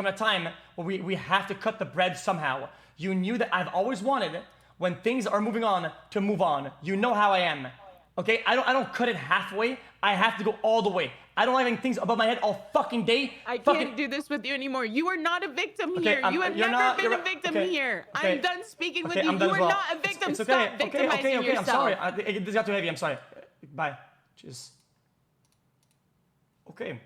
come a time where we have to cut the bread somehow. You knew that I've always wanted, when things are moving on, to move on. You know how I am. Okay, I don't cut it halfway. I have to go all the way. I don't like having things above my head all fucking day. I can't do this with you anymore. You are not a victim here. You have never been a victim here. Okay. I'm done speaking with you. I'm You done are as well. not a victim. It's okay. Stop victimizing yourself. I'm sorry. This got too heavy. I'm sorry. Bye. Cheers. Okay.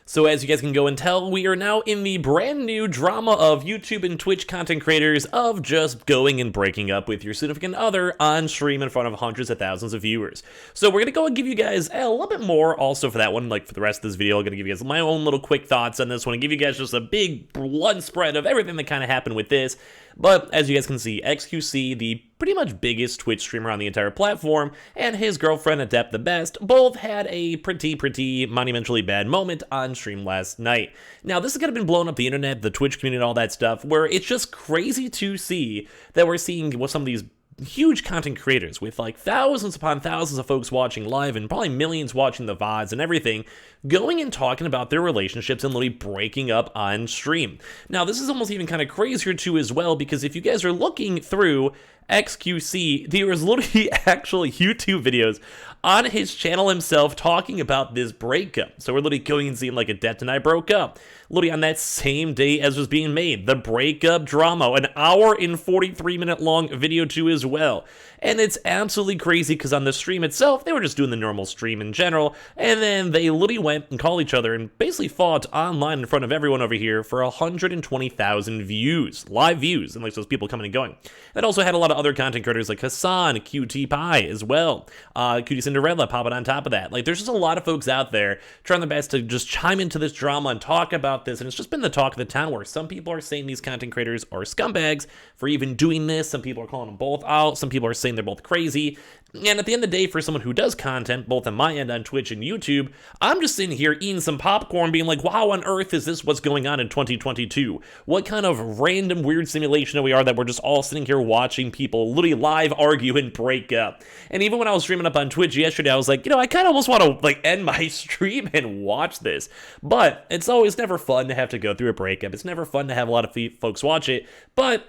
So as you guys can go and tell, we are now in the brand new drama of YouTube and Twitch content creators of just going and breaking up with your significant other on stream in front of hundreds of thousands of viewers. So we're going to go and give you guys a little bit more also for that one, like for the rest of this video. I'm going to give you guys my own little quick thoughts on this one and give you guys just a big blood spread of everything that kind of happened with this. But as you guys can see, Xqc, the pretty much biggest Twitch streamer on the entire platform, and his girlfriend Adept the Best, both had a pretty monumentally bad moment on stream last night. Now, this has kind of been blowing up the internet, the Twitch community, and all that stuff, where it's just crazy to see that we're seeing what some of these huge content creators with like thousands upon thousands of folks watching live and probably millions watching the VODs and everything, going and talking about their relationships and literally breaking up on stream. Now, this is almost even kind of crazier too as well, because if you guys are looking through Xqc, there was literally actual YouTube videos on his channel himself talking about this breakup. So we're literally going and seeing like Adept and I broke up. Literally on that same day as was being made, the breakup drama, an hour and 43-minute long video too as well. And it's absolutely crazy because on the stream itself, they were just doing the normal stream in general, and then they literally went and called each other and basically fought online in front of everyone over here for 120,000 views, live views, and like those people coming and going. That also had a lot of other content creators like Hassan, QT Pie as well, Cutie Cinderella popping on top of that. Like, there's just a lot of folks out there trying their best to just chime into this drama and talk about this, and it's just been the talk of the town where some people are saying these content creators are scumbags for even doing this. Some people are calling them both out. Some people are saying they're both crazy. And at the end of the day, for someone who does content, both on my end on Twitch and YouTube, I'm just sitting here eating some popcorn being like, wow, on earth is this what's going on in 2022? What kind of random weird simulation we are that we're just all sitting here watching people literally live argue and break up? And even when I was streaming up on Twitch yesterday, I was like, you know, I kind of almost want to like end my stream and watch this. But it's always never fun to have to go through a breakup. It's never fun to have a lot of folks watch it. But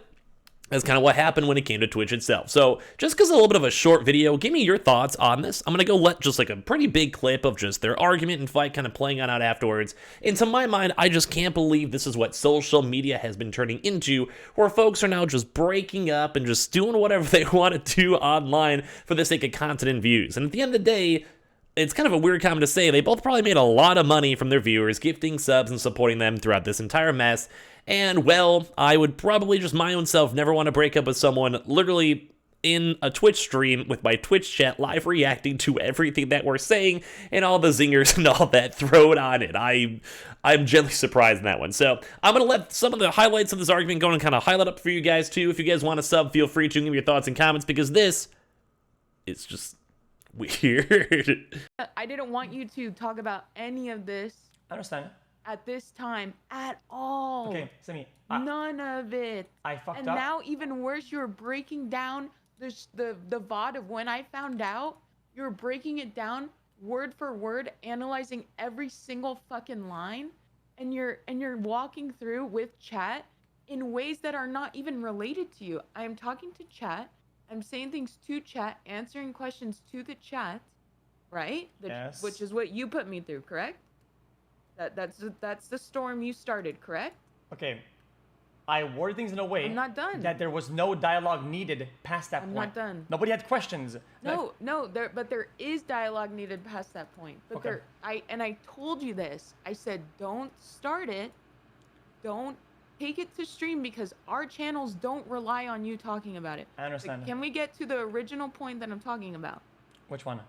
that's kind of what happened when it came to Twitch itself. So just because a little bit of a short video, give me your thoughts on this. I'm going to go let just like a pretty big clip of just their argument and fight kind of playing out afterwards. And to my mind, I just can't believe this is what social media has been turning into, where folks are now just breaking up and just doing whatever they want to do online for the sake of content and views. And at the end of the day, it's kind of a weird comment to say, they both probably made a lot of money from their viewers, gifting subs and supporting them throughout this entire mess. And, well, I would probably just my own self never want to break up with someone literally in a Twitch stream with my Twitch chat live reacting to everything that we're saying and all the zingers and all that thrown on it. I'm gently surprised in that one. So I'm going to let some of the highlights of this argument go and kind of highlight up for you guys too. If you guys want to sub, feel free to give me your thoughts and comments, because this is just weird. I didn't want you to talk about any of this. I understand. At this time at all. Okay, Sammy. None of it. I fucked and up. And now even worse, you're breaking down the VOD of when I found out. You're breaking it down word for word, analyzing every single fucking line, and you're walking through with chat in ways that are not even related to you. I am talking to chat. I'm saying things to chat, answering questions to the chat, right? Yes. Which is what you put me through, correct? That's the storm you started, correct? Okay. I worded things in a way I'm not done. that there was no dialogue needed past that point. I'm not done. Nobody had questions. No, but there is dialogue needed past that point. But Okay. I told you this. I said, don't start it. Don't take it to stream, because our channels don't rely on you talking about it. I understand. Can we get to the original point that I'm talking about? Which one?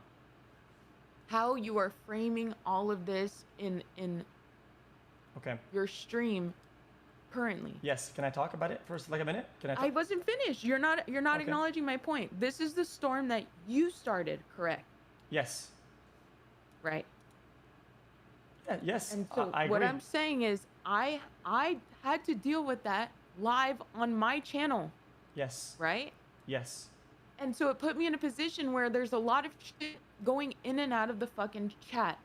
How you are framing all of this in Okay. your stream currently. Yes. Can I talk about it for like a minute? Can I? I wasn't finished. You're not Okay. acknowledging my point. This is the storm that you started, correct? Yes. Right. Yeah, yes. And so I agree. what I'm saying is I had to deal with that live on my channel, Yes. right? Yes. And so it put me in a position where there's a lot of shit going in and out of the fucking chat.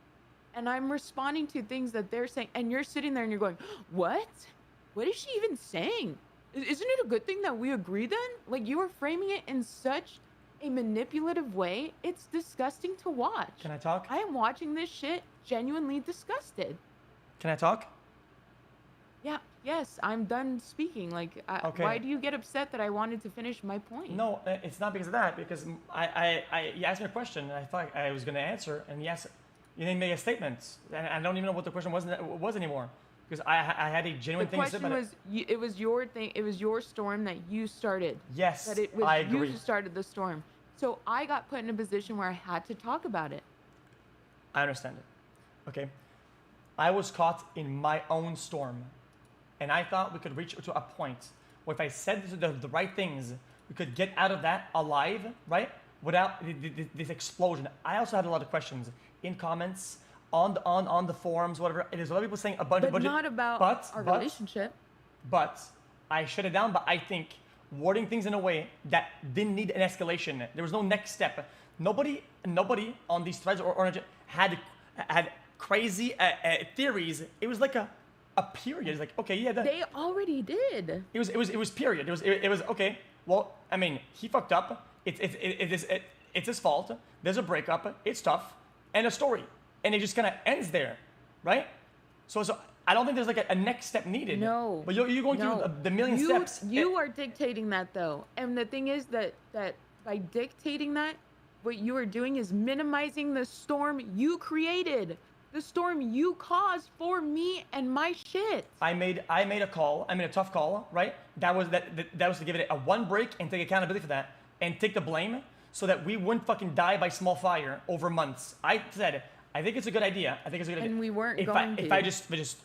and I'm responding to things that they're saying, and you're sitting there and you're going, what? What is she even saying? Isn't it a good thing that we agree then? Like, you are framing it in such a manipulative way. It's disgusting to watch. Can I talk? I am watching this shit genuinely disgusted. Can I talk? Yeah, yes, I'm done speaking. Like, Okay. why do you get upset that I wanted to finish my point? No, it's not because of that. Because you asked me a question, and I thought I was going to answer, and yes, you didn't make a statement, and I don't even know what the question was anymore. Because I had a genuine thing to say The about question was, it was your thing. It was your storm that you started. Yes, that it was I you agree. who started the storm. So I got put in a position where I had to talk about it. I understand it. Okay. I was caught in my own storm. And I thought we could reach to a point where if I said the right things, we could get out of that alive, right? Without this explosion. I also had a lot of questions in comments, on the forums, whatever. And there's a lot of people saying a bunch of... But not about our relationship. But I shut it down. But I think wording things in a way that didn't need an escalation. There was no next step. Nobody on these threads or had crazy theories. It was like a period. It's like, okay, yeah. They already did. It was period. It was okay. Well, I mean, he fucked up. It's his fault. There's a breakup. It's tough. And a story. And it just kind of ends there, right? So I don't think there's like a next step needed. No. But you're going through the million steps. You are dictating that though. And the thing is that by dictating that, what you are doing is minimizing the storm you created. The storm you caused for me and my shit. I made a call. I made a tough call, right? That was to give it a one break and take accountability for that and take the blame so that we wouldn't fucking die by small fire over months. I said, I think it's a good idea. And we weren't if I just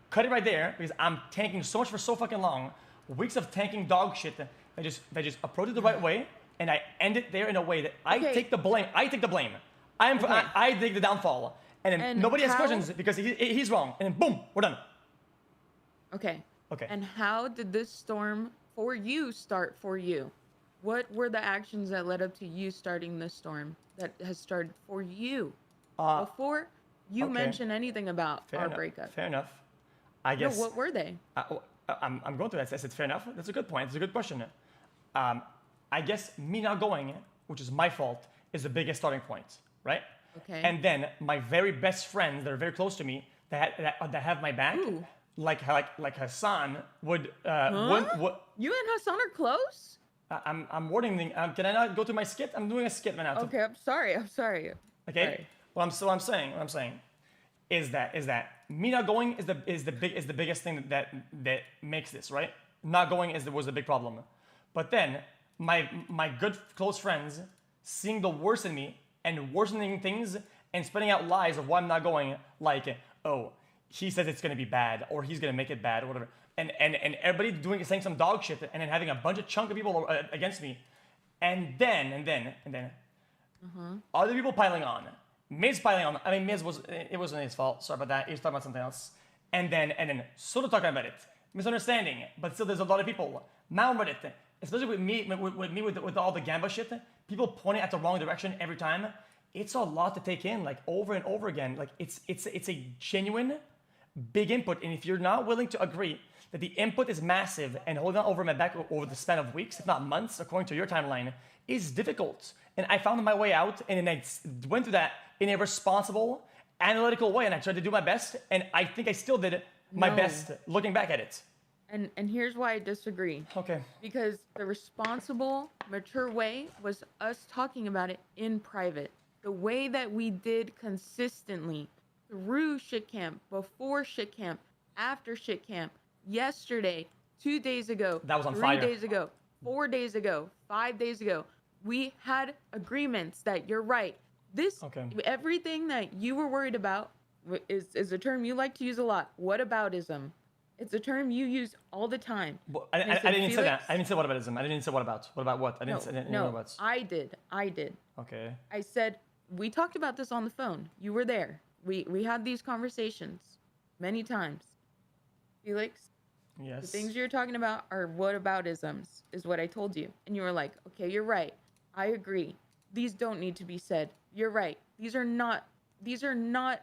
cut it right there because I'm tanking so much for so fucking long, weeks of tanking dog shit. I just approach it the right way and I end it there in a way that I take the blame. I take the blame. I take the downfall. And then nobody has questions because he's wrong. And then boom, we're done. Okay. Okay. And how did this storm for you start for you? What were the actions that led up to you starting this storm that has started for you? Before you mention anything about our breakup. Fair enough. I guess. No, what were they? I'm going to that. I said fair enough. That's a good point. It's a good question. I guess me not going, which is my fault, is the biggest starting point, right? Okay. And then my very best friends that are very close to me that have my back, like Hassan would. You and Hassan are close? I'm wording thing. Can I not go to my skit? I'm doing a skit right now. Okay, I'm sorry. Okay. Sorry. What I'm saying is that me not going is the biggest thing that makes this, right? Not going was the big problem. But then my good close friends seeing the worst in me and worsening things and spreading out lies of why I'm not going, like, oh, he says it's gonna be bad or he's gonna make it bad or whatever. And everybody saying some dog shit and then having a bunch of chunk of people against me. And then other people piling on. Miz piling on. I mean, Miz wasn't his fault. Sorry about that. He was talking about something else. And then sort of talking about it. Misunderstanding. But still, there's a lot of people. Now with it, especially with all the Gamba shit, people pointing at the wrong direction every time. It's a lot to take in, like over and over again. Like it's a genuine big input. And if you're not willing to agree that the input is massive and holding on over my back over the span of weeks, if not months, according to your timeline, is difficult. And I found my way out, and then I went through that in a responsible, analytical way, and I tried to do my best, and I think I still did my best looking back at it. And here's why I disagree. Okay. Because the responsible, mature way was us talking about it in private. The way that we did consistently through shit camp, before shit camp, after shit camp, yesterday, 2 days ago, that was on 3 fire. days ago, 4 days ago, 5 days ago. We had agreements that you're right. Everything that you were worried about is a term you like to use a lot. Whataboutism. It's a term you use all the time. But I didn't say that. I didn't say whataboutism. I didn't say what about. What about what? I didn't know what. I did. Okay. I said, we talked about this on the phone. You were there. We had these conversations many times. Felix, yes. The things you're talking about are whataboutisms, is what I told you. And you were like, okay, you're right. I agree. These don't need to be said. You're right. These are not these are not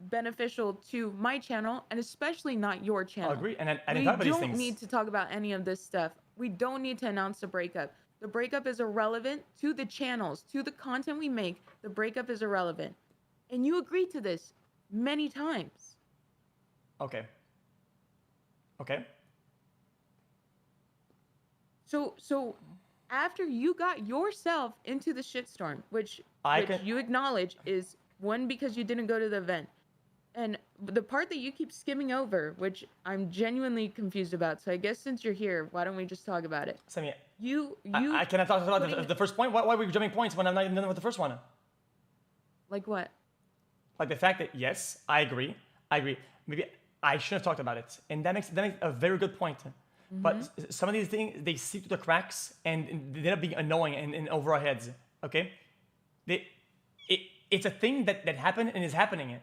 beneficial to my channel, and especially not your channel. I agree, and I didn't We talk about these don't things. need to talk about any of this stuff. We don't need to announce the breakup. The breakup is irrelevant to the channels, to the content we make. The breakup is irrelevant. And you agreed to this many times. Okay. Okay. So after you got yourself into the shitstorm, which you acknowledge is one, because you didn't go to the event, and the part that you keep skimming over, which I'm genuinely confused about. So I guess since you're here, why don't we just talk about it? Sammy, I cannot talk about the first point. Why are we jumping points when I'm not even done with the first one? Like what? Like the fact that, yes, I agree. Maybe I should have talked about it, and that makes a very good point. But some of these things, they seep through the cracks and they end up being annoying and over our heads. Okay, it's a thing that happened and is happening.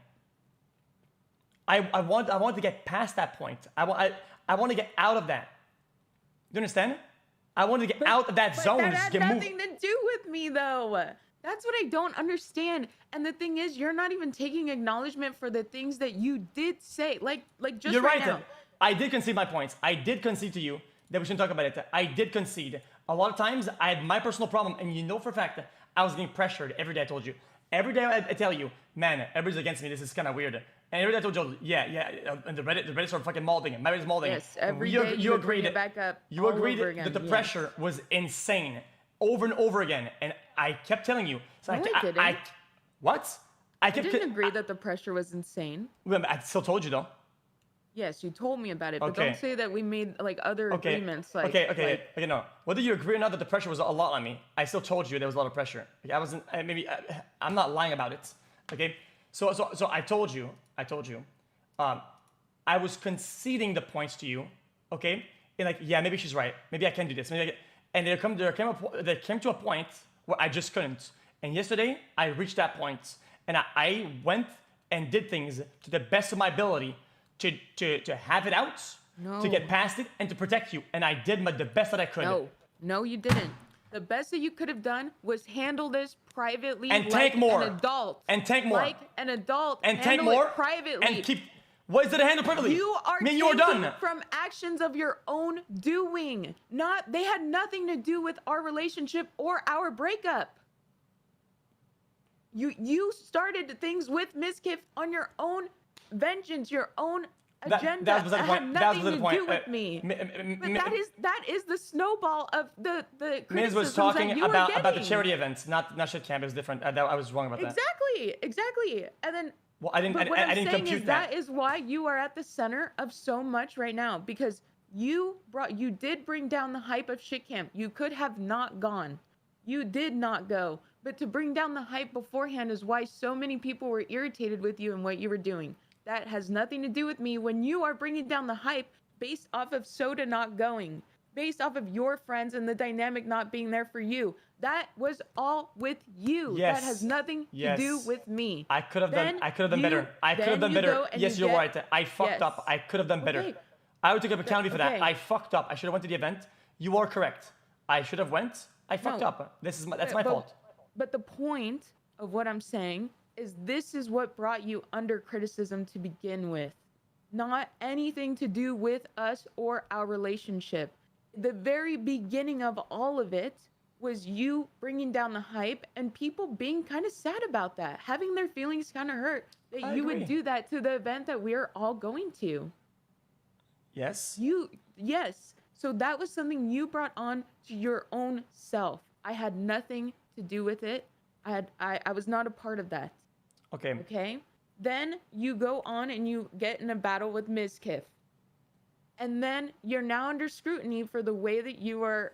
I want to get past that point. I want to get out of that. You understand? I want to get out of that zone. That had nothing to do with me, though. That's what I don't understand. And the thing is, you're not even taking acknowledgement for the things that you did say. Like just You're right right. now. I did concede my points. I did concede to you that we shouldn't talk about it. I did concede. A lot of times, I had my personal problem, and you know for a fact that I was getting pressured every day. I told you. Every day I tell you, man, everybody's against me. This is kind of weird. And every day I told you, yeah. And the Reddit are fucking molding. My Reddit's molding. Yes, every day you agreed it back up. You agreed that the pressure was insane over and over again. And I kept telling you. So No, I didn't. What? I didn't agree that the pressure was insane. I still told you, though. Yes, you told me about it, but Okay. don't say that we made like other agreements. Like, Okay, no. Whether you agree or not that the pressure was a lot on me, I still told you there was a lot of pressure. Like, I'm not lying about it. Okay, so I told you, I was conceding the points to you. Okay, and like, yeah, maybe she's right. Maybe I can do this. And there came to a point where I just couldn't. And yesterday I reached that point, and I went and did things to the best of my ability to have it out, to get past it, and to protect you. And I did the best that I could. No, you didn't. The best that you could have done was handle this privately And like take more. an adult. And take more. Like an adult. And take handle more. it privately. And keep. What is it to handle privately? You are Me and you are taking done. from actions of your own doing. They had nothing to do with our relationship or our breakup. You started things with Ms. Kiff on your own vengeance, your own agenda. That was the It point. had That was nothing the to do point. with me. But that is the snowball of the Miz criticisms was talking that you about were the getting. charity events, not shit camp. It was different. I was wrong about that. Exactly. And then Well, I didn't. but what I I'm didn't saying compute is that. that is why you are at the center of so much right now, because you did bring down the hype of shit camp. You could have not gone. You did not go. But to bring down the hype beforehand is why so many people were irritated with you and what you were doing. That has nothing to do with me when you are bringing down the hype based off of Soda not going, based off of your friends and the dynamic not being there for you. That was all with you. Yes. That has nothing to do with me. I could have done better. I could have done better. Yes, you're right. I fucked up. I could have done better. Okay. I would take accountability for that. Okay. I fucked up. I should have went to the event. You are correct. I should have went. I fucked No. up. That's my fault. But the point of what I'm saying is this is what brought you under criticism to begin with. Not anything to do with us or our relationship. The very beginning of all of it was you bringing down the hype and people being kind of sad about that, having their feelings kind of hurt that I you agree. would do that to the event that we're all going to. Yes. Yes. So that was something you brought on to your own self. I had nothing to do with it. I was not a part of that. Okay. Okay. Then you go on and you get in a battle with Ms. Kiff. And then you're now under scrutiny for the way that you are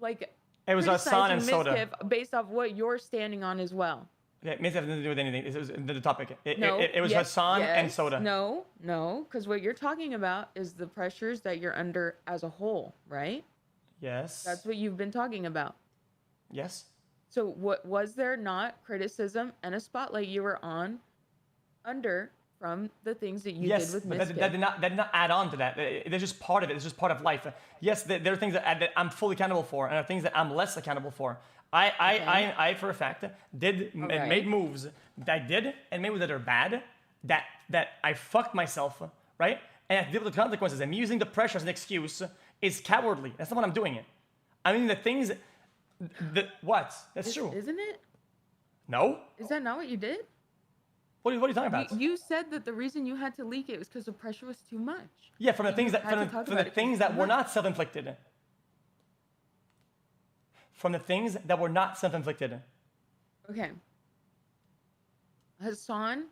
like It was Hassan and criticizing Ms. Soda. Kiff based off what you're standing on as well. Okay, it has nothing to do with anything. It was the topic. It was yes, Hassan and yes, Soda. No, because what you're talking about is the pressures that you're under as a whole, right? Yes. That's what you've been talking about. Yes. So what was there not criticism and a spotlight you were under from the things that you did with but Ms. that did not add on to that. It's just part of it. It's just part of life. Yes, there are things that I'm fully accountable for, and there are things that I'm less accountable for. I for a fact, made moves that I did, and maybe that are bad, that I fucked myself, right? And I have to deal with the consequences. And me using the pressure as an excuse is cowardly. That's not what I'm doing. I mean, the things, what? That's true. Isn't it? No? Is that not what you did? What are you talking about? You said that the reason you had to leak it was because the pressure was too much. Yeah, from the things that were not self-inflicted. From the things that were not self-inflicted. Okay. Hassan's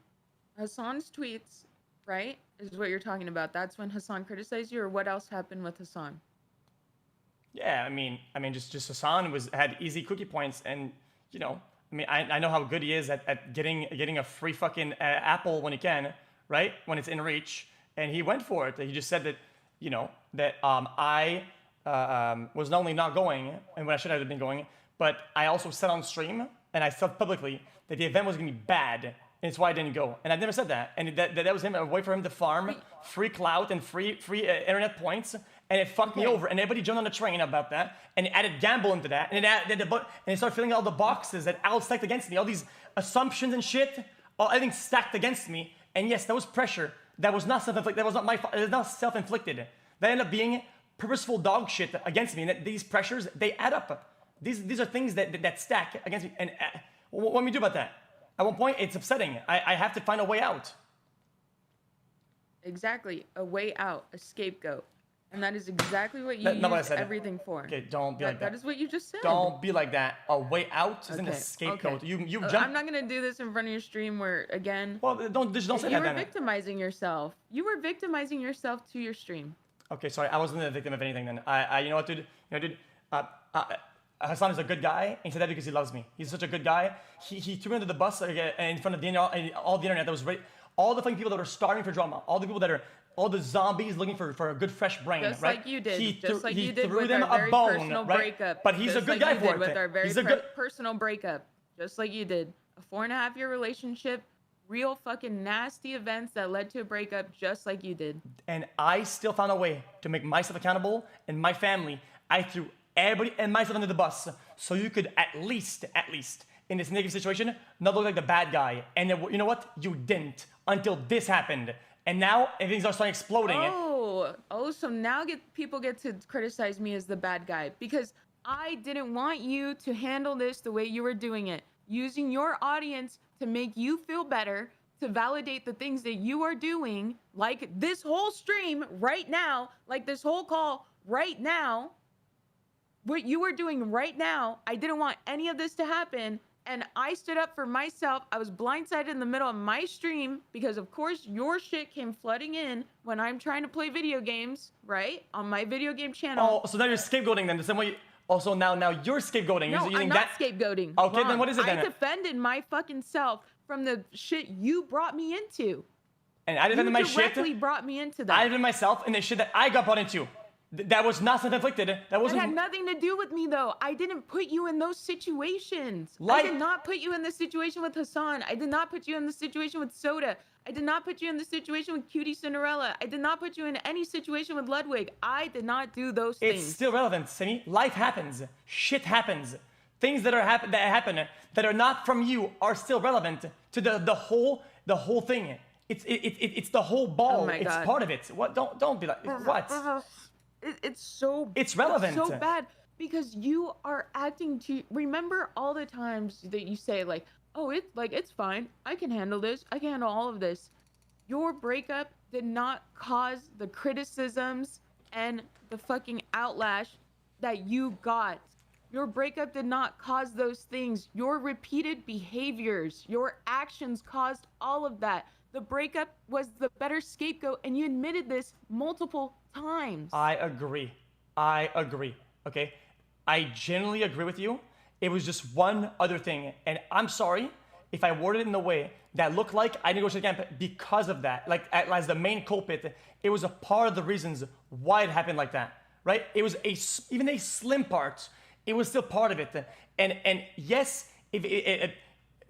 tweets, right, is what you're talking about. That's when Hassan criticized you, or what else happened with Hassan? Yeah, I mean, just Hassan had easy cookie points, and you know, I mean, I know how good he is at getting a free fucking apple when he can, right? When it's in reach, and he went for it. He just said that, you know, that I was not only not going, and when I should have been going, but I also said on stream, and I said publicly that the event was going to be bad, and it's why I didn't go. And I never said that. And that was him, a way for him to farm free clout and free internet points, and it fucked me over. And everybody jumped on the train about that, and it added gamble into that, and it started filling all the boxes that all stacked against me, all these assumptions and shit, everything stacked against me. And yes, that was pressure. That was not self-inflicted. That was not my fault. It was not self-inflicted. That ended up being purposeful dog shit against me. And these pressures, they add up. These are things that stack against me. And what do we do about that? At one point, it's upsetting. I have to find a way out. Exactly. A way out. A scapegoat. And that is exactly what you use everything for. Okay, don't be like that. That is what you just said. Don't be like that. A way out isn't a scapegoat. Okay. You jump. I'm not going to do this in front of your stream where, again... Well, don't say that then. You were victimizing yourself. You were victimizing yourself to your stream. Okay, sorry. I wasn't a victim of anything then. You know what, dude? Hassan is a good guy, and he said that because he loves me. He's such a good guy. He threw me under the bus in front of all the internet. That was all the fucking people that are starving for drama. All the people that are... all the zombies looking for a good fresh brain, just right? Like you did. He did threw with them our very a bone, personal right? breakup. But he's a good guy for it. With our very personal breakup, just like you did. A 4.5-year relationship, real fucking nasty events that led to a breakup, just like you did. And I still found a way to make myself accountable and my family. I threw everybody and myself under the bus, so you could at least, in this negative situation, not look like the bad guy. And then, you know what? You didn't until this happened. And now things are starting exploding. So now people get to criticize me as the bad guy because I didn't want you to handle this the way you were doing it, using your audience to make you feel better, to validate the things that you are doing, like this whole stream right now, like this whole call right now, what you are doing right now. I didn't want any of this to happen. And I stood up for myself. I was blindsided in the middle of my stream because, of course, your shit came flooding in when I'm trying to play video games, right? On my video game channel. Oh, so now you're scapegoating then. The same way. Also, now you're scapegoating. No, I'm not scapegoating. Okay, then what is it then? I defended my fucking self from the shit you brought me into. And I defended my shit. You directly brought me into that. I defended myself in the shit that I got brought into. That was not self-inflicted. That wasn't. It had nothing to do with me, though. I didn't put you in those situations. I did not put you in the situation with Hassan. I did not put you in the situation with Soda. I did not put you in the situation with Cutie Cinderella. I did not put you in any situation with Ludwig. I did not do those things. It's still relevant, Simi. Life happens. Shit happens. Things that happen that are not from you are still relevant to the whole thing. It's the whole ball. Oh my God. It's part of it. What? Don't be like what? It's relevant. It's so bad because you are acting to remember all the times that you say like, oh, it's fine. I can handle this. I can handle all of this. Your breakup did not cause the criticisms and the fucking outlash that you got. Your breakup did not cause those things. Your repeated behaviors, your actions caused all of that. The breakup was the better scapegoat, and you admitted this multiple times. I agree. Okay? I genuinely agree with you. It was just one other thing. And I'm sorry if I worded it in a way that looked like I didn't go to the camp because of that. Like, as the main culprit, it was a part of the reasons why it happened like that, right? It was even a slim part. It was still part of it. And yes,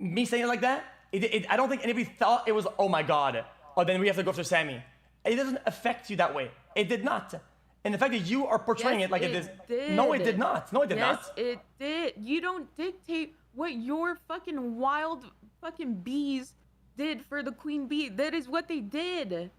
me saying it like that, I don't think anybody thought it was, oh my God, then we have to go after Sammy. It doesn't affect you that way. It did not. And the fact that you are portraying it like it is. No, it did not. No, it did not. Yes, it did. You don't dictate what your fucking wild fucking bees did for the queen bee. That is what they did.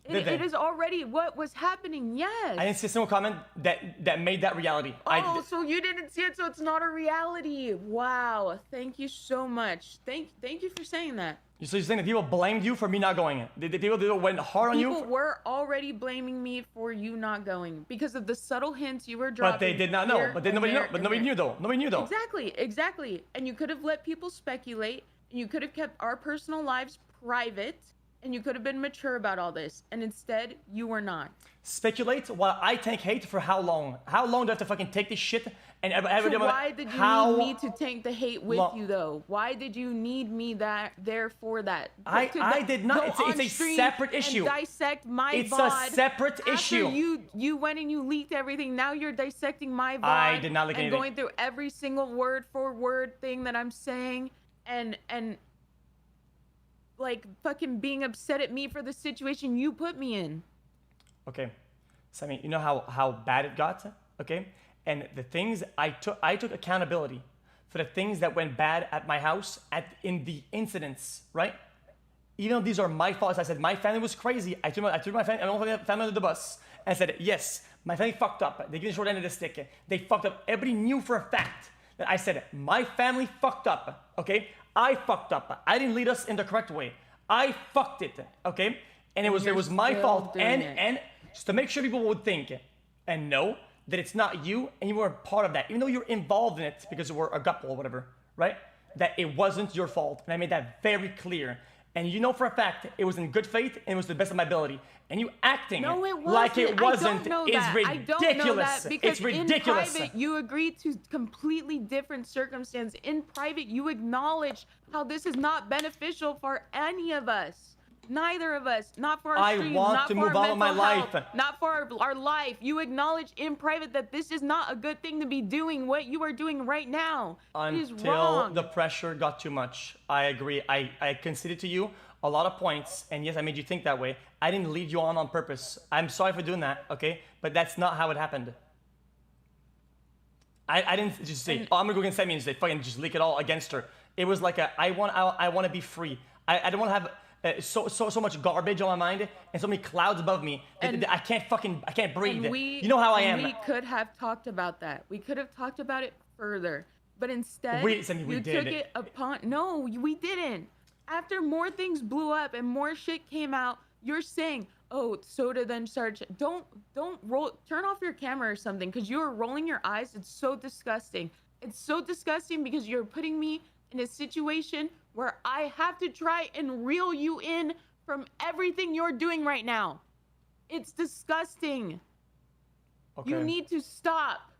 Did It is already what was happening. Yes. I didn't see a single comment that made that reality. Oh, so you didn't see it, so it's not a reality. Wow. Thank you so much. Thank you for saying that. So you're saying that people blamed you for me not going? The people went hard on you? People were already blaming me for you not going because of the subtle hints you were dropping. But they did not know. But nobody knew. But nobody knew though. Nobody knew though. Exactly. And you could have let people speculate, and you could have kept our personal lives private, and you could have been mature about all this. And instead, you were not. Speculate while I tank hate for how long? How long do I have to fucking take this shit and So why did you need me to tank the hate with you though? Why did you need me there for that? I did not. It's a separate issue. Dissect my VOD. It's a separate issue. You went and you leaked everything. Now you're dissecting my VOD. I did not leak anything. And going through every single word for word thing that I'm saying and like fucking being upset at me for the situation you put me in. Okay, Sammy, you know how bad it got, okay? And the things I took accountability for the things that went bad at my house in the incidents, right? Even though these are my faults, I said my family was crazy. I threw my family under the bus and said, yes, my family fucked up. They gave me the short end of the stick. They fucked up. Everybody knew for a fact that I said my family fucked up, okay? I fucked up. I didn't lead us in the correct way. I fucked it, okay? And it was my fault. And just to make sure people would think and know that it's not you and you weren't part of that, even though you're involved in it because you were a couple or whatever, right? That it wasn't your fault. And I made that very clear. And you know for a fact it was in good faith and it was to the best of my ability. And you acting like it wasn't is ridiculous. I don't know that because it's ridiculous. In private, you agreed to completely different circumstances. In private, you acknowledge how this is not beneficial for any of us. Neither of us. Not for our streams, not for our mental health, not for our life. You acknowledge in private that this is not a good thing to be doing what you are doing right now. It is wrong. Until the pressure got too much. I agree. I conceded to you a lot of points, and yes, I made you think that way. I didn't lead you on purpose. I'm sorry for doing that, okay? But that's not how it happened. I didn't just say, oh, I'm gonna go against Sammy and say, fucking just leak it all against her. It was like I want to be free. I don't want to have so much garbage on my mind and so many clouds above me that I can't breathe. You know how I am. We could have talked about that. We could have talked about it further, but instead we took did. It upon. No, we didn't. After more things blew up and more shit came out, you're saying, "Oh, Soda then started." Don't roll. Turn off your camera or something, because you are rolling your eyes. It's so disgusting. It's so disgusting because you're putting me in a situation where I have to try and reel you in from everything you're doing right now. It's disgusting. Okay. You need to stop.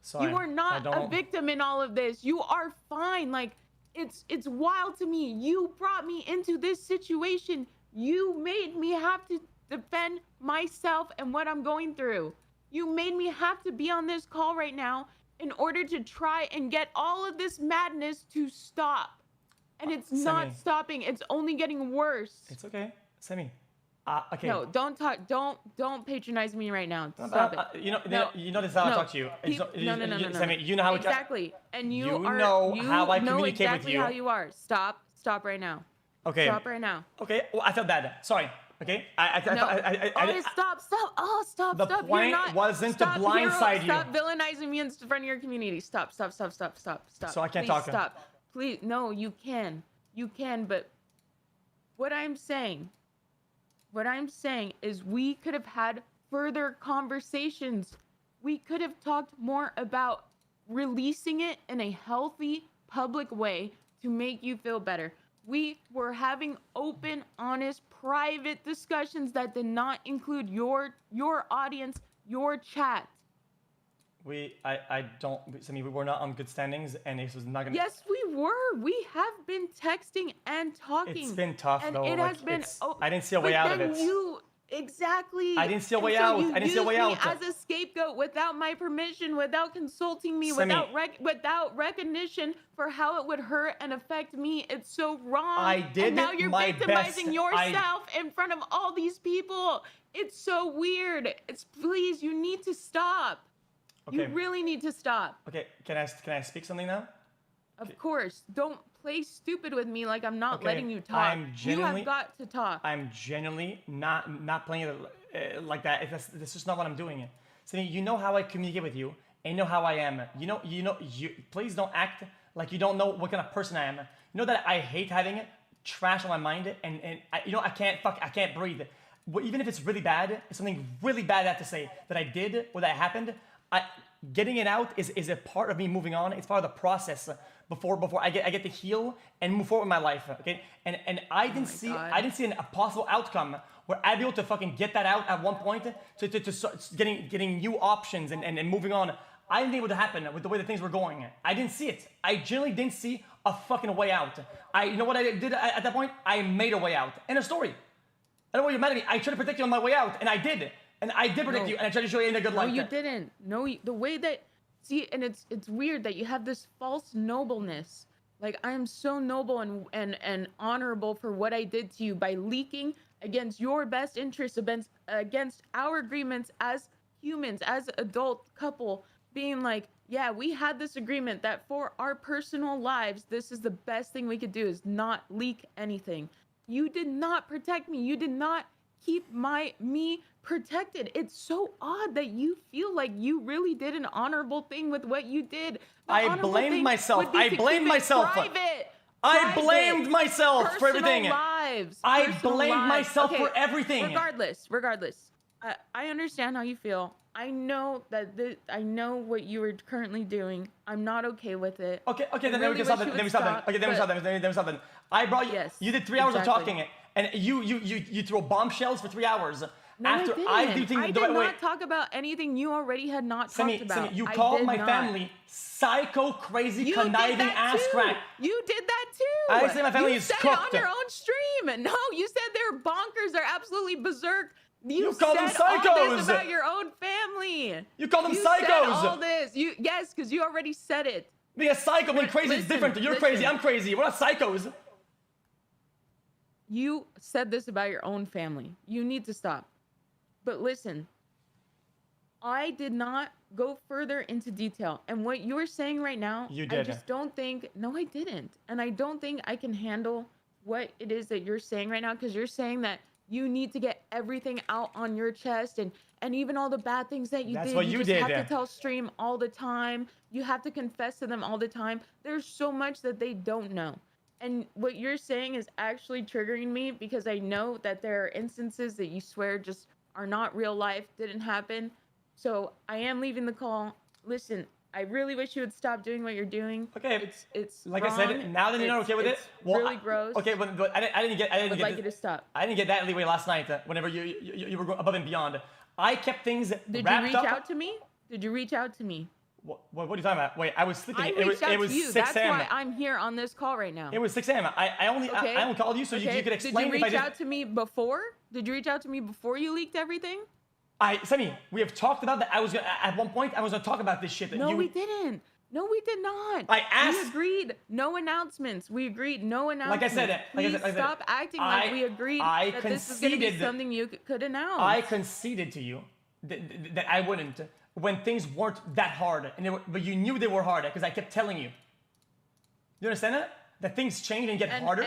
Sorry, you are not a victim in all of this. You are fine. Like, it's wild to me. You brought me into this situation. You made me have to defend myself and what I'm going through. You made me have to be on this call right now in order to try and get all of this madness to stop. And it's not stopping. It's only getting worse. It's okay, Sammy. Okay. No, don't talk. Don't patronize me right now. Stop it. You know this is how I talk to you. No. Sammy, you know how exactly. And you know how I communicate exactly with you. How you are. Stop right now. Okay. Stop right now. Okay. Well, I felt bad. Sorry. Okay. Stop. Oh, stop. The point wasn't to blindside you. Stop villainizing me in front of your community. Stop. So I can't Please talk. Stop. Please. No, you can. You can. But what I'm saying is we could have had further conversations. We could have talked more about releasing it in a healthy, public way to make you feel better. We were having open, honest, private discussions that did not include your audience, your chat. We were not on good standings, and this was not gonna. Yes, we were. We have been texting and talking. It's been tough, and though. It has been. I didn't see a way out of it. Exactly. I didn't see a way out. I didn't see a way out. As a scapegoat, without my permission, without consulting me, without recognition for how it would hurt and affect me. It's so wrong. I did and now you're my victimizing best. yourself in front of all these people. It's so weird. Please, you need to stop. Okay. You really need to stop. Okay, can I speak something now? Of course. Don't play stupid with me like I'm not Okay, letting you talk. I'm You have got to talk. I'm genuinely not playing it like that. That's just not what I'm doing. So you know how I communicate with you, and you know how I am. You please don't act like you don't know what kind of person I am. You know that I hate having trash on my mind, and I can't breathe. Even if it's really bad, it's something really bad I have to say that I did or that happened. Getting it out is a part of me moving on. It's part of the process before I get to heal and move forward in my life. Okay, and I didn't see a possible outcome where I'd be able to fucking get that out at one point to start getting new options and moving on. I didn't think it would happen with the way that things were going. I didn't see it. I genuinely didn't see a fucking way out. You know what I did at that point? I made a way out. End of story. I don't know why you're mad at me. I tried to protect you on my way out, and I did. And I did protect you, and I tried to show you in a good light. No, you didn't. No, the way that... See, and it's weird that you have this false nobleness. Like, I am so noble and honorable for what I did to you by leaking against your best interests, against our agreements as humans, as adult couple, being like, yeah, we had this agreement that for our personal lives, this is the best thing we could do, is not leak anything. You did not protect me. You did not keep me protected. It's so odd that you feel like you really did an honorable thing with what you did. I blamed myself. I blamed myself. I blamed myself for everything. I blamed myself for everything. Regardless, I understand how you feel. I know that I know what you are currently doing. I'm not okay with it. Okay, then we can stop it. Then we stop it. I brought you. Yes, you did 3 hours of talking, and you throw bombshells for 3 hours. No, after I do things I the did right way. not talk about anything you already had not talked about. You called my family psycho, crazy, conniving ass crack. You did that too. I say my family is cooked. You said it on your own stream. No, you said they're bonkers. They're absolutely berserk. You called them psychos. All this about your own family. You called them you psychos. Said all this. Yes, because you already said it. Being a psycho and crazy is different. You're crazy. I'm crazy. We're not psychos. You said this about your own family. You need to stop. But listen, I did not go further into detail. And what you're saying right now, you did. I just don't think, no, I didn't. And I don't think I can handle what it is that you're saying right now, because you're saying that you need to get everything out on your chest, and even all the bad things that you did. That's what you did. Have to tell stream all the time. You have to confess to them all the time. There's so much that they don't know. And what you're saying is actually triggering me, because I know that there are instances that you swear just are not real life, didn't happen. So I am leaving the call. Listen, I really wish you would stop doing what you're doing. Okay, it's like wrong. I said. Now that you're not okay with it, well, really gross. Okay, but I didn't get. I would like you to stop. I didn't get that leeway last night. Whenever you were above and beyond, I kept things wrapped up. Did you reach out to me? Did you reach out to me? What are you talking about? Wait, I was sleeping. I it was reached out to you. 6 a.m. That's why I'm here on this call right now. It was 6 a.m. I only called you so you could explain. Did you reach out to me before? Did you reach out to me before you leaked everything? Sammy, we have talked about that. At one point I was gonna talk about this shit. No, we didn't. No, we did not. I asked. We agreed. No announcements. We agreed. No announcements. Like I said, stop acting like we agreed that this is gonna be something you could announce. I conceded to you that I wouldn't when things weren't that hard, but you knew they were hard because I kept telling you. You understand that? That things change and get harder.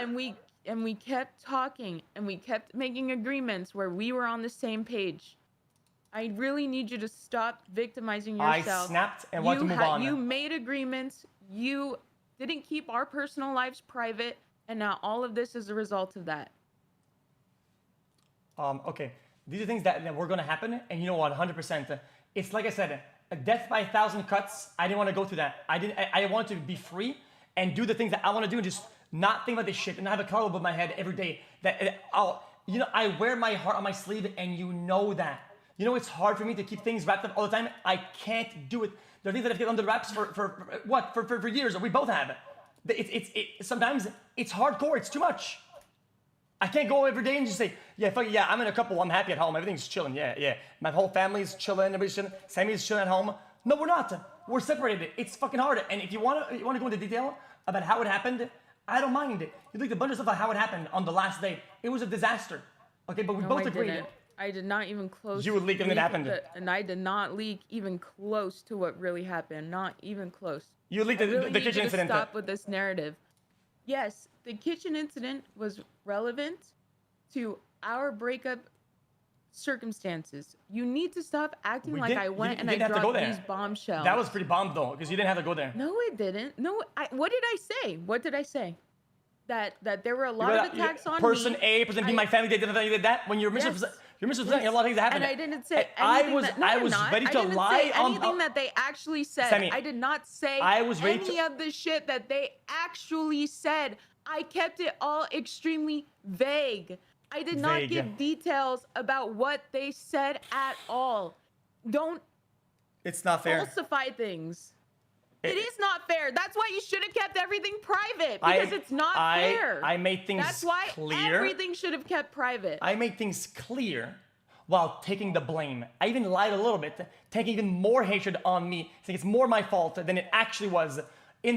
And we kept talking, and we kept making agreements where we were on the same page. I really need you to stop victimizing yourself. I snapped and wanted to move on. You made agreements. You didn't keep our personal lives private, and now all of this is a result of that. Okay. These are things that were going to happen, and you know what? 100%. It's like I said, a death by 1,000 cuts. I didn't want to go through that. I wanted to be free and do the things that I want to do, and just not think about this shit and not have a cloud above my head every day. I wear my heart on my sleeve, and you know that. You know, it's hard for me to keep things wrapped up all the time. I can't do it. There are things that I've kept under wraps for years, or we both have. Sometimes it's hardcore. It's too much. I can't go every day and just say, yeah, I'm in a couple. I'm happy at home. Everything's chilling. Yeah. My whole family's chilling. Everybody's chilling. Sammy's chilling at home. No, we're not. We're separated. It's fucking hard. And if you want to go into detail about how it happened, I don't mind. You looked a bunch of stuff about how it happened on the last day. It was a disaster. Okay, but we both agreed. I did not even close. You would leak and it happened. And I did not leak even close to what really happened. Not even close. You leaked really the kitchen incident. Stop with this narrative. Yes, the kitchen incident was relevant to our breakup circumstances. You need to stop acting like I went and I dropped these bombshells. That was pretty bomb though, because you didn't have to go there. No, it didn't. No, what did I say? What did I say? That there were a lot of attacks on person me. A, person B, my family did that. When you're misrepresenting a lot of things that happened. And I didn't say anything I was ready to lie on anything that they actually said. Sammy, I did not say any of the shit that they actually said. I kept it all extremely vague. I did not give details about what they said at all. Don't It's not fair. Falsify things. It is not fair. That's why you should have kept everything private, because it's not fair. I made things clear. That's why everything should have kept private. I made things clear while taking the blame. I even lied a little bit, taking even more hatred on me, saying it's more my fault than it actually was,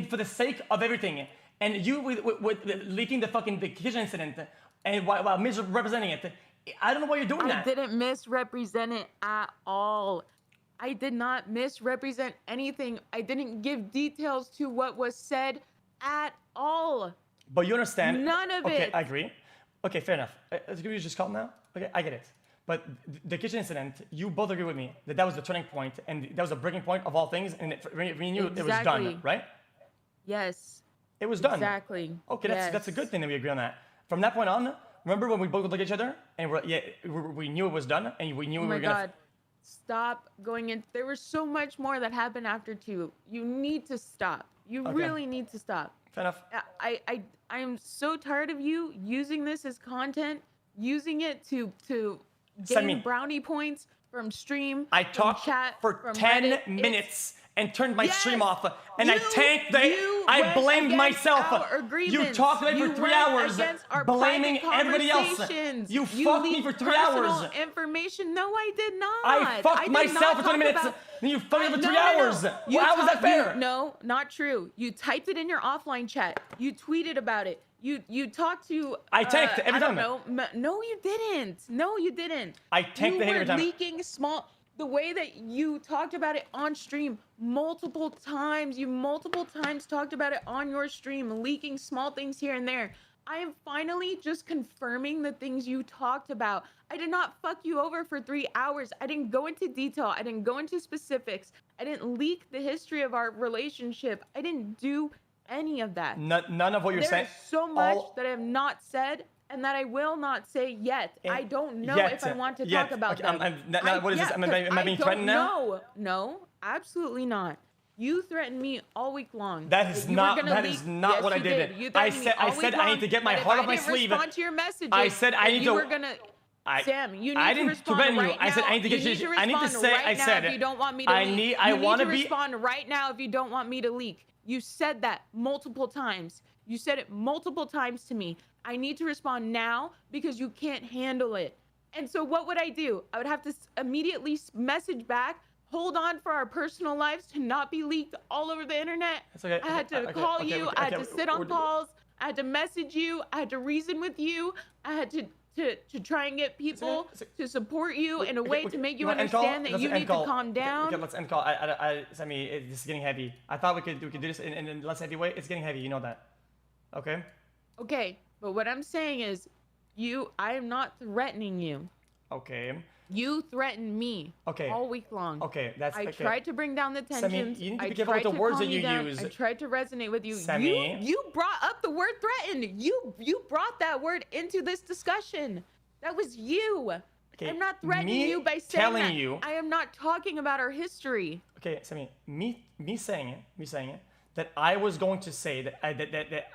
for the sake of everything. And you with leaking the kitchen incident, and while misrepresenting it, I don't know why you're doing that. I didn't misrepresent it at all. I did not misrepresent anything. I didn't give details to what was said at all. But you understand. None of it. Okay, I agree. Okay, fair enough. Can we just calm now? Okay, I get it. But the kitchen incident, you both agree with me that was the turning point, and that was a breaking point of all things, and we knew it was done, right? Yes. It was done. Exactly. Okay, that's a good thing that we agree on that. From that point on, remember when we both looked at each other and we knew it was done, and we knew we were gonna. Oh my God. Stop going in. There was so much more that happened after 2. You need to stop. You really need to stop. Fair enough. I am so tired of you using this as content, using it to gain brownie points from stream. I talked for 10 Reddit. minutes and turned my stream off, and I tanked I blamed myself. You talked to me for 3 hours, blaming everybody else. You fucked me for 3 hours. Information? No, I did not. I fucked myself for 20 minutes. Then you fucked me for 3 hours. How was that fair? No, not true. You typed it in your offline chat. You tweeted about it. You talked to. I tanked every time. No, you didn't. No, you didn't. I tanked the hit every time. You were leaking small. The way that you talked about it on stream multiple times, you multiple times talked about it on your stream, leaking small things here and there. I am finally just confirming the things you talked about. I did not fuck you over for 3 hours. I didn't go into detail. I didn't go into specifics. I didn't leak the history of our relationship. I didn't do any of that. None of what you're saying. There's so much that I have not said and that I will not say yet. I don't know if I want to talk about that. What is this? Am I being threatened now? No, absolutely not. You threatened me all week long. That is not what I did. I said I need to get my heart off my sleeve. I didn't respond to your messages. I said I need to. You were gonna. Sam, you need to respond right now. I said I need to get you. I need to say. I said if you don't want me to leak. I want to respond right now if you don't want me to leak. You said that multiple times. You said it multiple times to me. I need to respond now because you can't handle it. And so what would I do? I would have to immediately message back, hold on for our personal lives to not be leaked all over the internet. That's okay. I had to call you. I had to sit on calls. I had to message you. I had to reason with you. I had to try and get people to support you in a way to make you understand that you need to calm down. Okay, let's end call. Sammy, this is getting heavy. I thought we could do this in a less heavy way. It's getting heavy. You know that. Okay? Okay, but what I'm saying is, I am not threatening you. Okay. You threatened me. Okay. All week long. Okay, I tried to bring down the tensions. Sammy, you need to be careful with the words that you use. I tried to resonate with you. Sammy. You brought up the word threatened. You brought that word into this discussion. That was you. Okay. I'm not threatening you by saying that. I am not talking about our history. Okay, Sammy, me saying it, that I was going to say that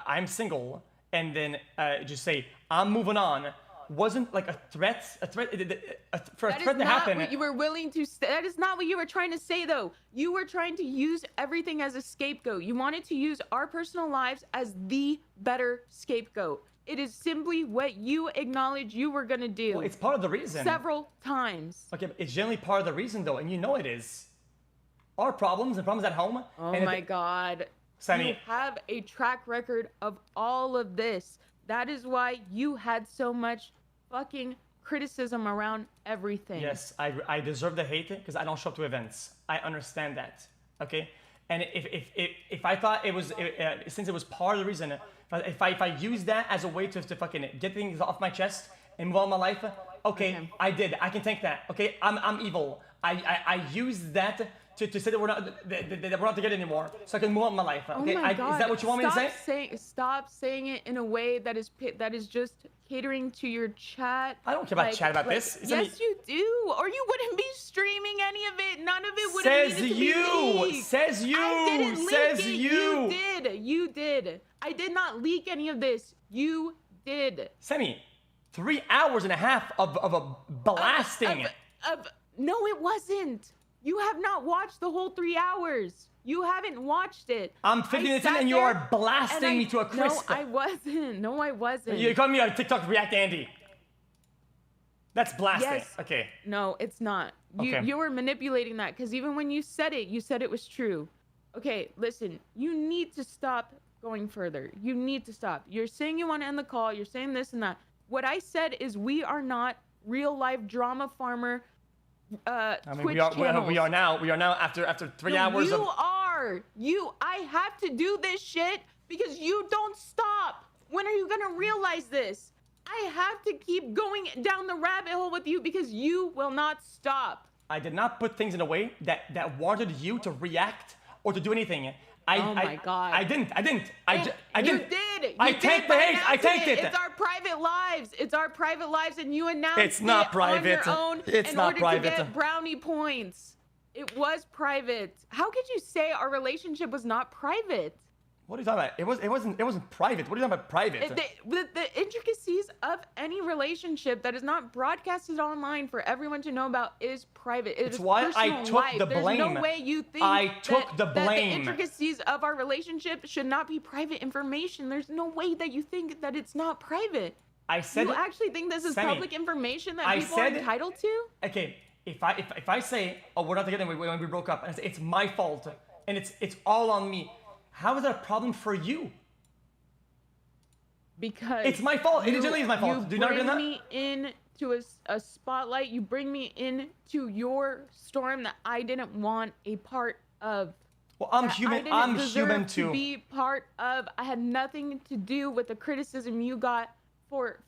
I'm single, and then just say I'm moving on, wasn't like a threat for a threat to happen. What you were willing to say. That is not what you were trying to say, though. You were trying to use everything as a scapegoat. You wanted to use our personal lives as the better scapegoat. It is simply what you acknowledge you were gonna do. Well, it's part of the reason. Several times. Okay, but it's generally part of the reason, though, and you know it is. Our problems and problems at home. Oh my God. Sammy. You have a track record of all of this. That is why you had so much fucking criticism around everything. Yes, I deserve the hate because I don't show up to events. I understand that. Okay, and if I thought it was since it was part of the reason, if I use that as a way to fucking get things off my chest and move on my life, okay, I did. I can take that. Okay, I'm evil. I use that to say that we're not together anymore, so I can move on my life. Okay, Oh my God. Is that what you want me to say? Stop saying it in a way that is just catering to your chat. I don't care about chat about this. Yes, you do, or you wouldn't be streaming any of it. None of it would have needed to be leaked. Says you. I didn't leak Says it. you. You did. I did not leak any of this. You did. Semi, 3 hours and a half of a blasting. No, it wasn't. You have not watched the whole 3 hours. You haven't watched it. I'm 50 minutes in and you are blasting me to a crisp. No, I wasn't. No, I wasn't. You called me on TikTok React Andy. That's blasting. Yes. Okay. No, it's not. Okay. You were manipulating that because even when you said it was true. Okay, listen. You need to stop going further. You need to stop. You're saying you want to end the call. You're saying this and that. What I said is we are not real life drama farmer. Twitch channels. We are now after 3 hours of. I have to do this shit because you don't stop. When are you gonna realize this? I have to keep going down the rabbit hole with you because you will not stop. I did not put things in a way that wanted you to react or to do anything. Oh my God. I didn't. I didn't. You did. I tanked the hate. I tanked it. It's our private lives. It's our private lives, and you announced it's not private. On your own it's in not order private. to get brownie points. It was private. How could you say our relationship was not private? What are you talking about? It wasn't private. What are you talking about private? The intricacies of any relationship that is not broadcasted online for everyone to know about is private. It's why I took the blame. There's no way you think that the intricacies of our relationship should not be private information. There's no way that you think that it's not private. I said. You actually think this is public information that people are entitled to? Okay, if I say, oh, we're not together when we broke up, and I say it's my fault and it's all on me. How is that a problem for you? Because it's my fault. It legitimately is my fault. Do you not bring that? me into a spotlight. You bring me into your storm that I didn't want a part of. Well, I'm human. I'm human too. To be part of. I had nothing to do with the criticism you got for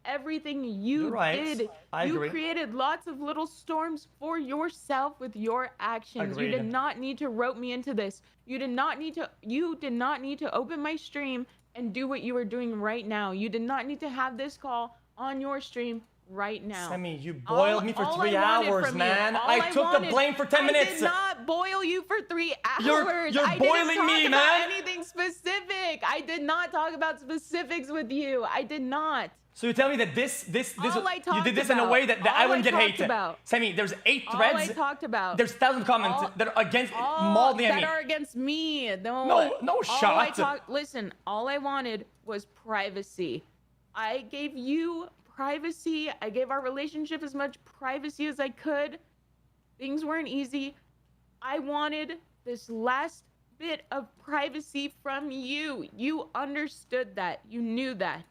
everything you did. I agree. You created lots of little storms for yourself with your actions. Agreed. You did not need to rope me into this. You did not need to open my stream and do what you were doing right now. You did not need to have this call on your stream right now. Semi, you boiled me for 3 hours, man. I took the blame for 10 minutes. I did not boil you for 3 hours. You're boiling me, man. Anything specific. I did not talk about specifics with you. I did not. So you tell me that this you did this in a way that I wouldn't get hate. Semi, there's 8 threads. All I talked about. There's 1,000 comments that are against mildly at me. That are against me. No shot. Listen, all I wanted was privacy. I gave you privacy. I gave our relationship as much privacy as I could. Things weren't easy. I wanted this last bit of privacy from you. You understood that. You knew that.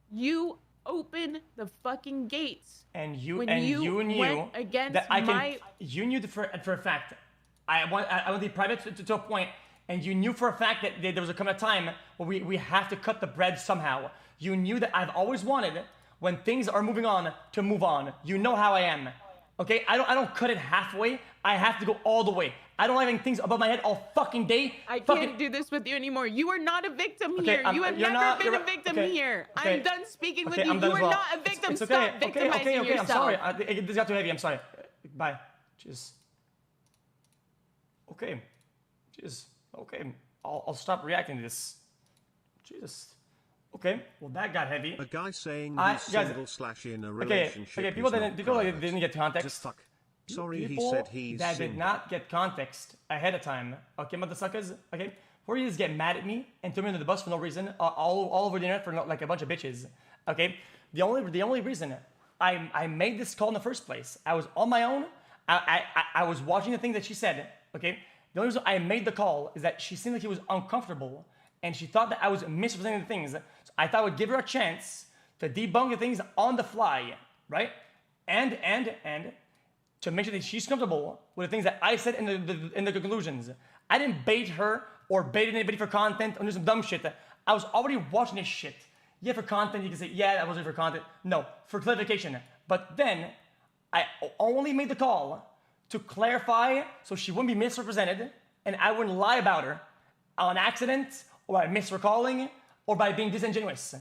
You opened the fucking gates. And you knew went against that you knew for a fact. I want to be private to a point, and you knew for a fact that there was a time where we have to cut the bread somehow. You knew that I've always wanted, when things are moving on, to move on. You know how I am. Okay? I don't cut it halfway. I have to go all the way. I don't have things above my head all fucking day. I can't do this with you anymore. You are not a victim here. You have never been a victim here. I'm done speaking with you. You are not a victim. Stop victimizing yourself. I'm sorry. This got too heavy. I'm sorry. Bye. Jeez. Okay. Jeez. Okay. I'll stop reacting to this. Jesus. Okay, well that got heavy. A guy saying he's single/in a relationship. Okay, people didn't get context. Just fuck. Sorry, people he said he's that single. did not get context ahead of time. Okay, motherfuckers. Okay, where you just get mad at me and throw me under the bus for no reason, all over the internet for like a bunch of bitches. Okay, the only reason I made this call in the first place, I was on my own. I was watching the thing that she said. Okay, the only reason I made the call is that she seemed like she was uncomfortable. And she thought that I was misrepresenting the things. So I thought I would give her a chance to debunk the things on the fly. right? And to make sure that she's comfortable with the things that I said in the conclusions. I didn't bait her or bait anybody for content or do some dumb shit. I was already watching this shit. Yeah, for content, you can say, yeah, that wasn't for content. No, for clarification. But then, I only made the call to clarify so she wouldn't be misrepresented and I wouldn't lie about her on accident or by misrecalling or by being disingenuous.